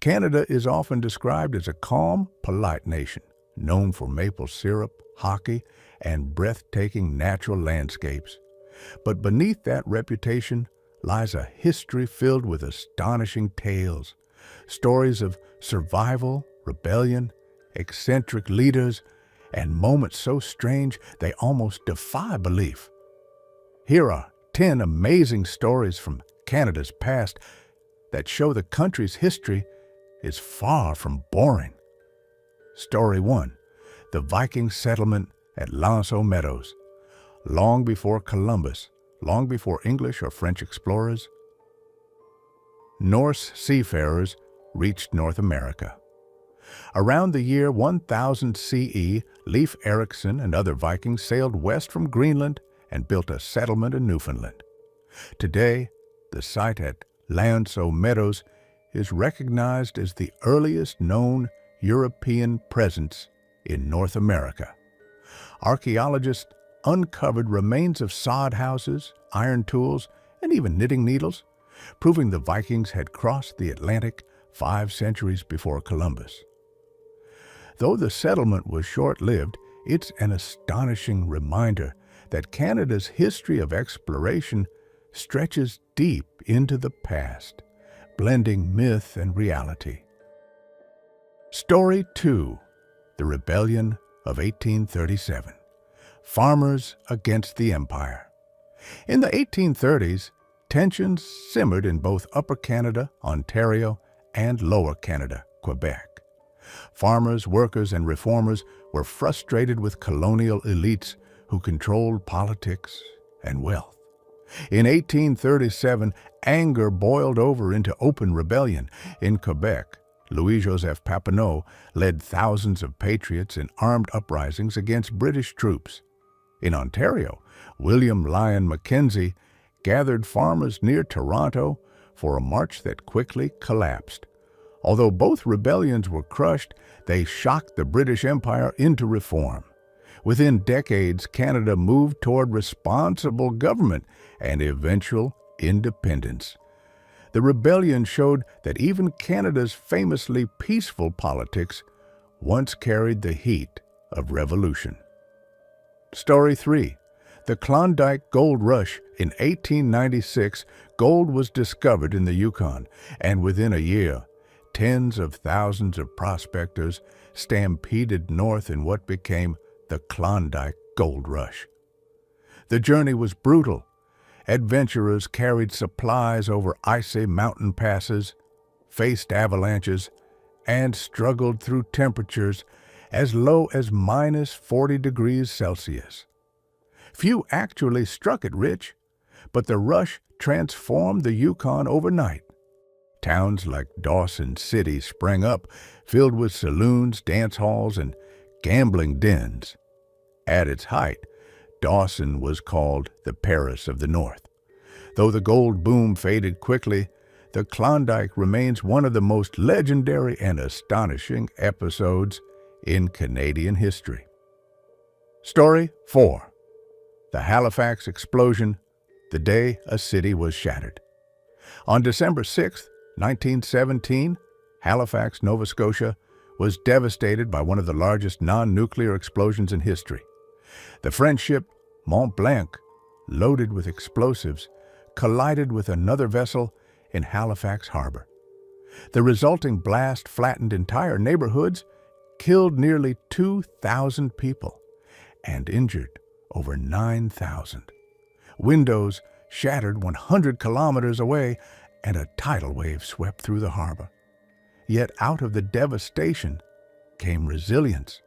Canada is often described as a calm, polite nation, known for maple syrup, hockey, and breathtaking natural landscapes. But beneath that reputation lies a history filled with astonishing tales, stories of survival, rebellion, eccentric leaders, and moments so strange they almost defy belief. Here are 10 amazing stories from Canada's past that show the country's history is far from boring. Story 1. The Viking settlement at L'Anse aux Meadows. Long before Columbus, long before English or French explorers, Norse seafarers reached North America. Around the year 1000 CE, Leif Erikson and other Vikings sailed west from Greenland and built a settlement in Newfoundland. Today, the site at L'Anse aux Meadows is recognized as the earliest known European presence in North America. Archaeologists uncovered remains of sod houses, iron tools, and even knitting needles, proving the Vikings had crossed the Atlantic 5 centuries before Columbus. Though the settlement was short-lived, it's an astonishing reminder that Canada's history of exploration stretches deep into the past, blending myth and reality. Story 2. The Rebellion of 1837. Farmers against the Empire. In the 1830s, tensions simmered in both Upper Canada, Ontario, and Lower Canada, Quebec. Farmers, workers, and reformers were frustrated with colonial elites who controlled politics and wealth. In 1837, anger boiled over into open rebellion. In Quebec, Louis-Joseph Papineau led thousands of patriots in armed uprisings against British troops. In Ontario, William Lyon Mackenzie gathered farmers near Toronto for a march that quickly collapsed. Although both rebellions were crushed, they shocked the British Empire into reform. Within decades, Canada moved toward responsible government and eventual independence. The rebellion showed that even Canada's famously peaceful politics once carried the heat of revolution. Story 3. The Klondike Gold Rush. In 1896, gold was discovered in the Yukon, and within a year, tens of thousands of prospectors stampeded north in what became the Klondike Gold Rush. The journey was brutal. Adventurers carried supplies over icy mountain passes, faced avalanches, and struggled through temperatures as low as -40 degrees Celsius. Few actually struck it rich, but the rush transformed the Yukon overnight. Towns like Dawson City sprang up, filled with saloons, dance halls, and gambling dens. At its height, Dawson was called the Paris of the North. Though the gold boom faded quickly, the Klondike remains one of the most legendary and astonishing episodes in Canadian history. Story 4. The Halifax Explosion, the day a city was shattered. On December 6, 1917, Halifax, Nova Scotia, was devastated by one of the largest non-nuclear explosions in history. The French ship Mont Blanc, loaded with explosives, collided with another vessel in Halifax Harbor. The resulting blast flattened entire neighborhoods, killed nearly 2,000 people, and injured over 9,000. Windows shattered 100 kilometers away, and a tidal wave swept through the harbor. Yet out of the devastation came resilience.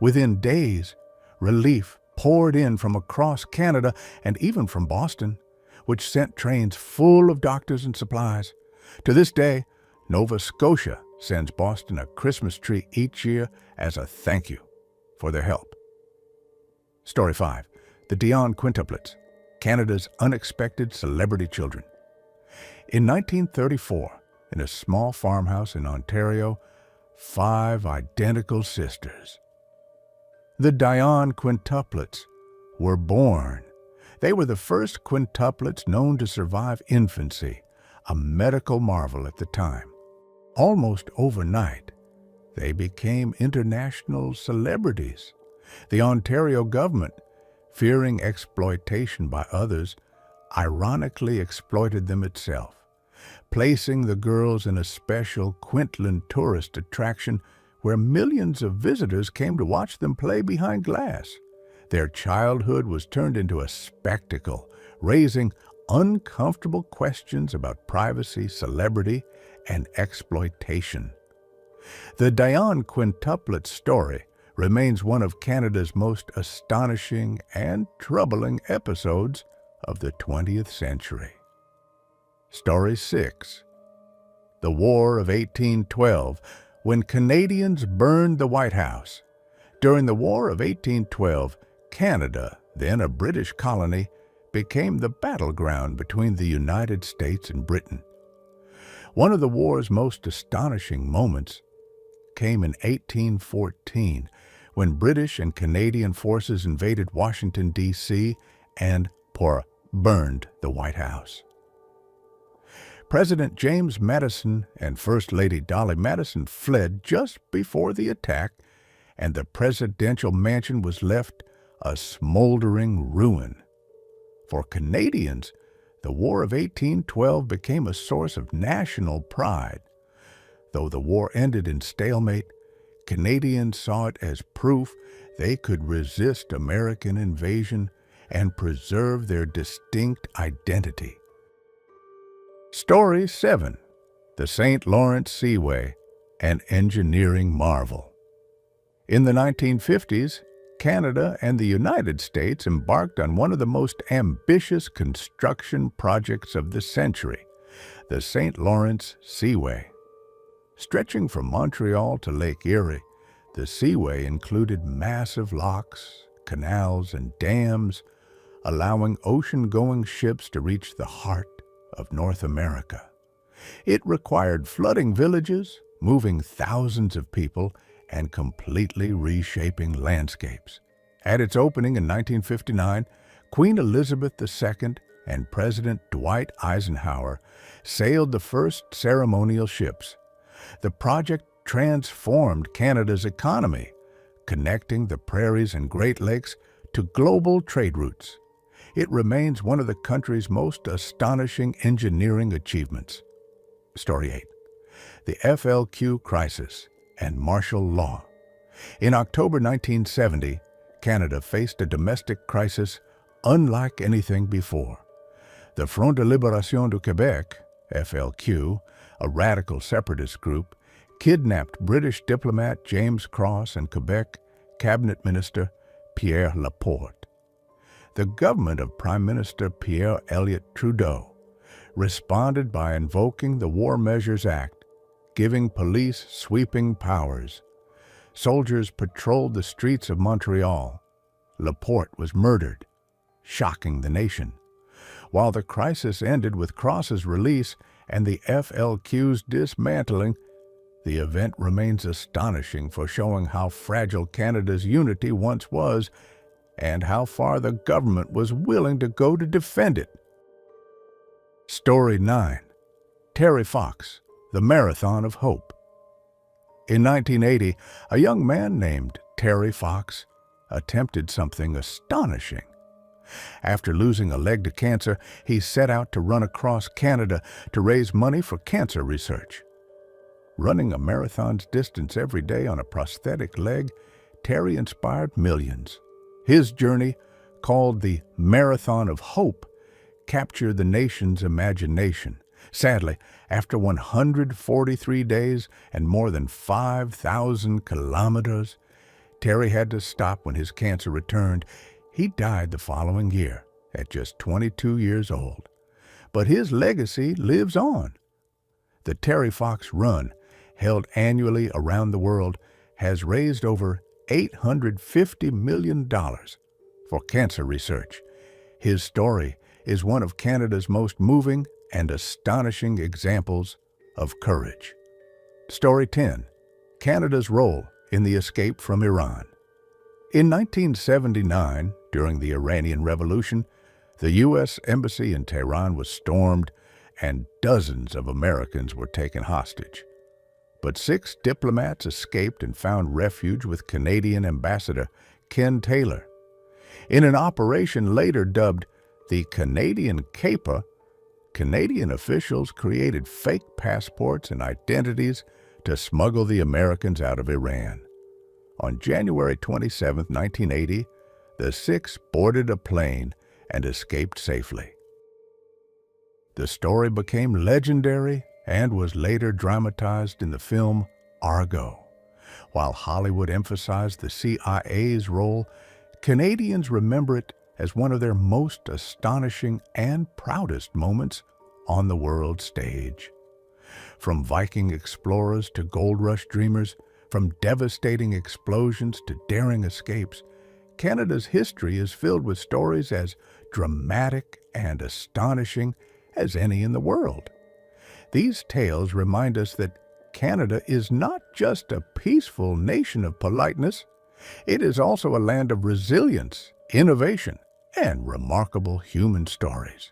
Within days, relief poured in from across Canada and even from Boston, which sent trains full of doctors and supplies. To this day, Nova Scotia sends Boston a Christmas tree each year as a thank you for their help. Story 5. The Dion Quintuplets, Canada's unexpected celebrity children. In 1934, in a small farmhouse in Ontario, 5 identical sisters, the Dion Quintuplets, were born. They were the first quintuplets known to survive infancy, a medical marvel at the time. Almost overnight, they became international celebrities. The Ontario government, fearing exploitation by others, ironically exploited them itself, placing the girls in a special Quintland tourist attraction where millions of visitors came to watch them play behind glass. Their childhood was turned into a spectacle, raising uncomfortable questions about privacy, celebrity, and exploitation. The Dion quintuplet story remains one of Canada's most astonishing and troubling episodes of the 20th century. Story 6. The War of 1812, when Canadians burned the White House. During the War of 1812, Canada, then a British colony, became the battleground between the United States and Britain. One of the war's most astonishing moments came in 1814, when British and Canadian forces invaded Washington, D.C. and burned the White House. President James Madison and First Lady Dolly Madison fled just before the attack, and the presidential mansion was left a smoldering ruin. For Canadians, the War of 1812 became a source of national pride. Though the war ended in stalemate, Canadians saw it as proof they could resist American invasion and preserve their distinct identity. Story 7. The St. Lawrence Seaway, an engineering marvel. In the 1950s, Canada and the United States embarked on one of the most ambitious construction projects of the century, the St. Lawrence Seaway. Stretching from Montreal to Lake Erie, the seaway included massive locks, canals, and dams, allowing ocean-going ships to reach the heart of North America. It required flooding villages, moving thousands of people, and completely reshaping landscapes. At its opening in 1959, Queen Elizabeth II and President Dwight Eisenhower sailed the first ceremonial ships. The project transformed Canada's economy, connecting the prairies and Great Lakes to global trade routes. It remains one of the country's most astonishing engineering achievements. Story 8. The FLQ crisis and martial law. In October 1970, Canada faced a domestic crisis unlike anything before. The Front de Libération du Québec, FLQ, a radical separatist group, kidnapped British diplomat James Cross and Quebec cabinet minister Pierre Laporte. The government of Prime Minister Pierre Elliott Trudeau responded by invoking the War Measures Act, giving police sweeping powers. Soldiers patrolled the streets of Montreal. Laporte was murdered, shocking the nation. While the crisis ended with Cross's release and the FLQ's dismantling, the event remains astonishing for showing how fragile Canada's unity once was and how far the government was willing to go to defend it. Story 9. Terry Fox, the Marathon of Hope. In 1980, a young man named Terry Fox attempted something astonishing. After losing a leg to cancer, he set out to run across Canada to raise money for cancer research. Running a marathon's distance every day on a prosthetic leg, Terry inspired millions. His journey, called the Marathon of Hope, captured the nation's imagination. Sadly, after 143 days and more than 5,000 kilometers, Terry had to stop when his cancer returned. He died the following year, at just 22 years old. But his legacy lives on. The Terry Fox Run, held annually around the world, has raised over $850 million for cancer research. His story is one of Canada's most moving and astonishing examples of courage. Story 10. Canada's role in the escape from Iran. In 1979, during the Iranian Revolution, the U.S. Embassy in Tehran was stormed and dozens of Americans were taken hostage. but 6 diplomats escaped and found refuge with Canadian Ambassador Ken Taylor. In an operation later dubbed the Canadian Caper, Canadian officials created fake passports and identities to smuggle the Americans out of Iran. On January 27, 1980, the 6 boarded a plane and escaped safely. The story became legendary and was later dramatized in the film Argo. While Hollywood emphasized the CIA's role, Canadians remember it as one of their most astonishing and proudest moments on the world stage. From Viking explorers to gold rush dreamers, from devastating explosions to daring escapes, Canada's history is filled with stories as dramatic and astonishing as any in the world. These tales remind us that Canada is not just a peaceful nation of politeness, it is also a land of resilience, innovation, and remarkable human stories.